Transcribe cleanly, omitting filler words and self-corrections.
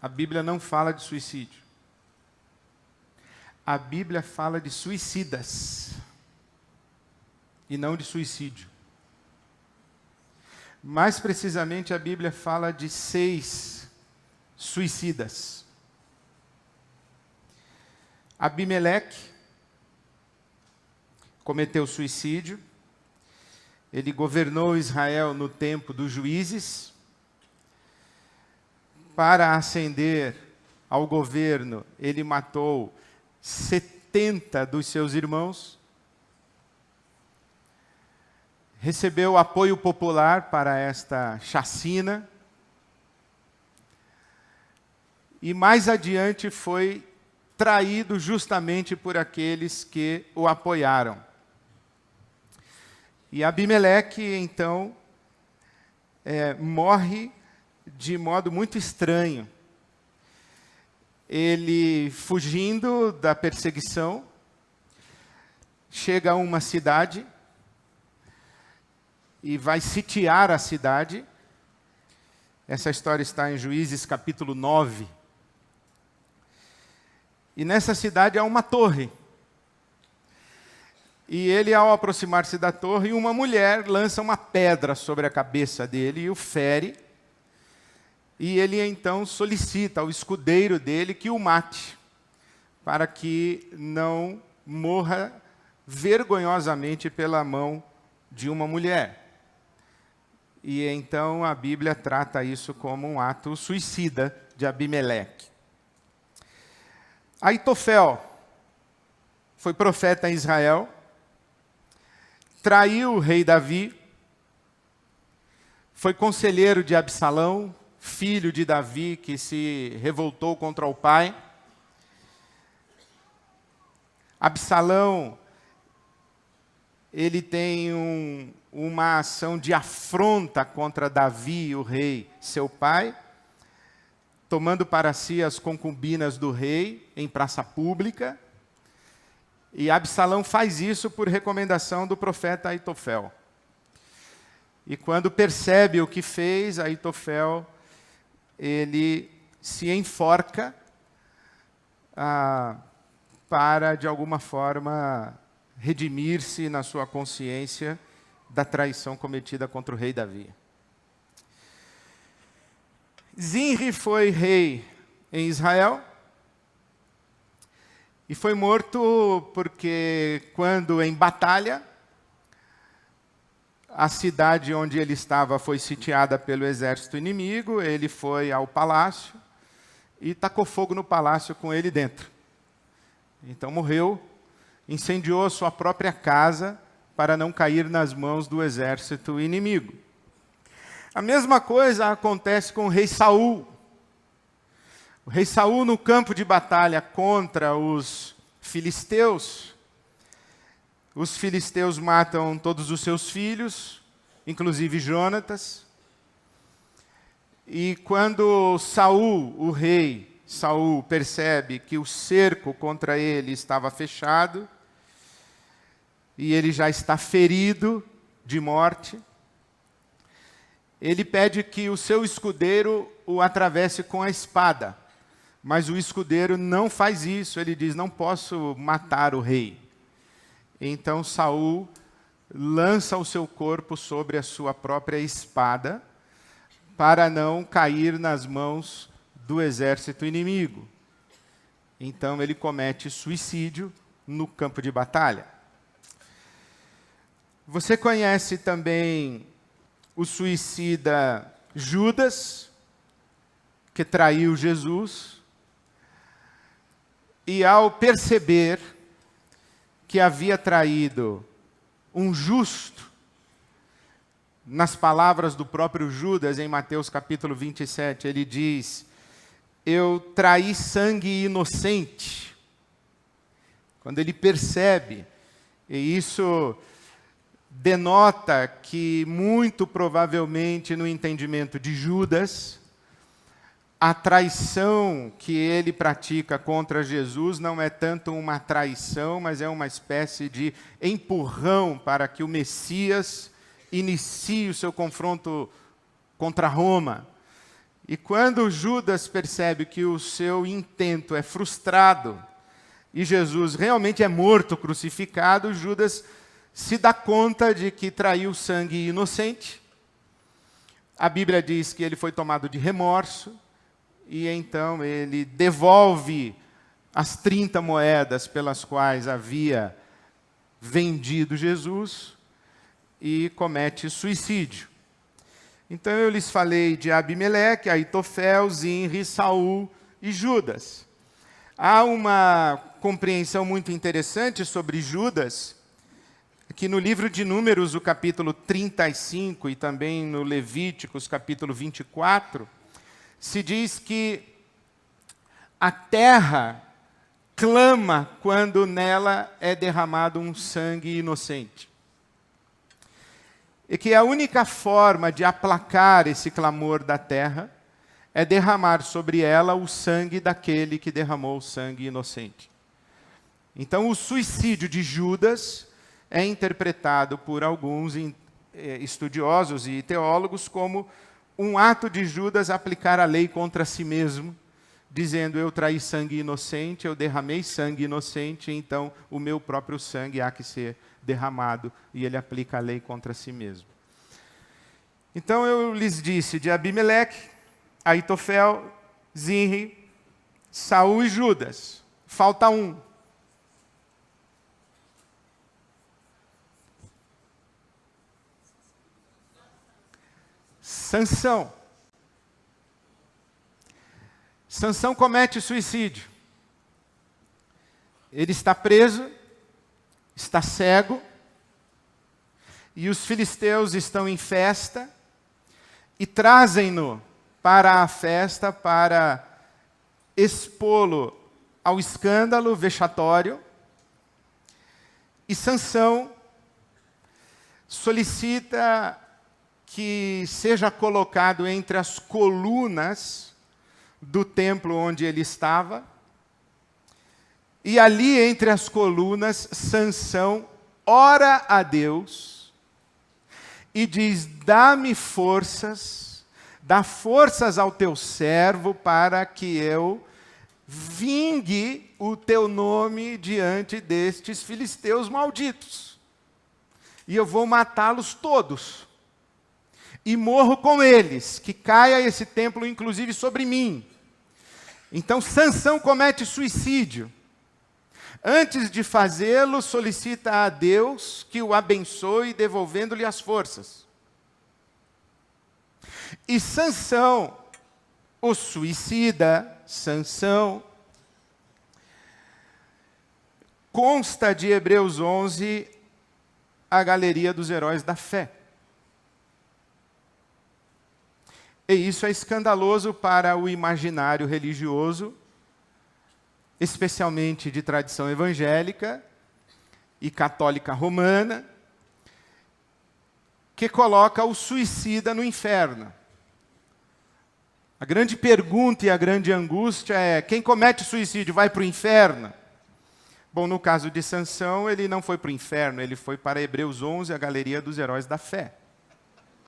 A Bíblia não fala de suicídio. A Bíblia fala de suicidas e não de suicídio. Mais precisamente, a Bíblia fala de 6 suicidas. Abimeleque cometeu suicídio. Ele governou Israel no tempo dos juízes. Para ascender ao governo, ele matou 70 dos seus irmãos. Recebeu apoio popular para esta chacina. E mais adiante foi traído justamente por aqueles que o apoiaram. E Abimeleque, então, morre de modo muito estranho. Ele, fugindo da perseguição, chega a uma cidade e vai sitiar a cidade. Essa história está em Juízes capítulo 9. E nessa cidade há uma torre. E ele, ao aproximar-se da torre, uma mulher lança uma pedra sobre a cabeça dele e o fere. E ele então solicita ao escudeiro dele que o mate, para que não morra vergonhosamente pela mão de uma mulher. E então a Bíblia trata isso como um ato suicida de Abimeleque. Aitofel foi profeta em Israel, traiu o rei Davi, foi conselheiro de Absalão, filho de Davi, que se revoltou contra o pai. Absalão, ele tem uma ação de afronta contra Davi, o rei, seu pai, tomando para si as concubinas do rei em praça pública. E Absalão faz isso por recomendação do profeta Aitofel. E quando percebe o que fez, Aitofel, ele se enforca para, de alguma forma, redimir-se na sua consciência da traição cometida contra o rei Davi. Zinri foi rei em Israel e foi morto porque, quando em batalha, a cidade onde ele estava foi sitiada pelo exército inimigo, ele foi ao palácio e tacou fogo no palácio com ele dentro. Então morreu, incendiou sua própria casa para não cair nas mãos do exército inimigo. A mesma coisa acontece com o rei Saul. O rei Saul, no campo de batalha contra os filisteus, os filisteus matam todos os seus filhos, inclusive Jonatas. E quando Saul, o rei Saul, percebe que o cerco contra ele estava fechado, e ele já está ferido de morte, ele pede que o seu escudeiro o atravesse com a espada. Mas o escudeiro não faz isso, ele diz: não posso matar o rei. Então Saul lança o seu corpo sobre a sua própria espada, para não cair nas mãos do exército inimigo. Então ele comete suicídio no campo de batalha. Você conhece também o suicida Judas, que traiu Jesus, e ao perceber que havia traído um justo, nas palavras do próprio Judas, em Mateus capítulo 27, ele diz: eu traí sangue inocente. Quando ele percebe, e isso denota que, muito provavelmente, no entendimento de Judas, a traição que ele pratica contra Jesus não é tanto uma traição, mas é uma espécie de empurrão para que o Messias inicie o seu confronto contra Roma. E quando Judas percebe que o seu intento é frustrado e Jesus realmente é morto, crucificado, Judas se dá conta de que traiu sangue inocente. A Bíblia diz que ele foi tomado de remorso e então ele devolve as 30 moedas pelas quais havia vendido Jesus e comete suicídio. Então eu lhes falei de Abimeleque, Aitofel, Zinri, Saul e Judas. Há uma compreensão muito interessante sobre Judas, que no livro de Números, o capítulo 35, e também no Levíticos, capítulo 24, se diz que a terra clama quando nela é derramado um sangue inocente. E que a única forma de aplacar esse clamor da terra é derramar sobre ela o sangue daquele que derramou o sangue inocente. Então, o suicídio de Judas é interpretado por alguns estudiosos e teólogos como um ato de Judas aplicar a lei contra si mesmo, dizendo: eu traí sangue inocente, eu derramei sangue inocente, então o meu próprio sangue há que ser derramado, e ele aplica a lei contra si mesmo. Então eu lhes disse de Abimeleque, Aitofel, Zinri, Saul e Judas. Falta um. Sansão. Sansão comete suicídio. Ele está preso, está cego, e os filisteus estão em festa, e trazem-no para a festa para expô-lo ao escândalo vexatório. E Sansão solicita que seja colocado entre as colunas do templo onde ele estava. E ali, entre as colunas, Sansão ora a Deus e diz: dá-me forças, dá forças ao teu servo para que eu vingue o teu nome diante destes filisteus malditos. E eu vou matá-los todos. E morro com eles, que caia esse templo, inclusive, sobre mim. Então, Sansão comete suicídio. Antes de fazê-lo, solicita a Deus que o abençoe, devolvendo-lhe as forças. E Sansão, o suicida, Sansão, consta de Hebreus 11, a galeria dos heróis da fé. E isso é escandaloso para o imaginário religioso, especialmente de tradição evangélica e católica romana, que coloca o suicida no inferno. A grande pergunta e a grande angústia é: quem comete suicídio vai para o inferno? Bom, no caso de Sansão, ele não foi para o inferno, ele foi para Hebreus 11, a galeria dos heróis da fé.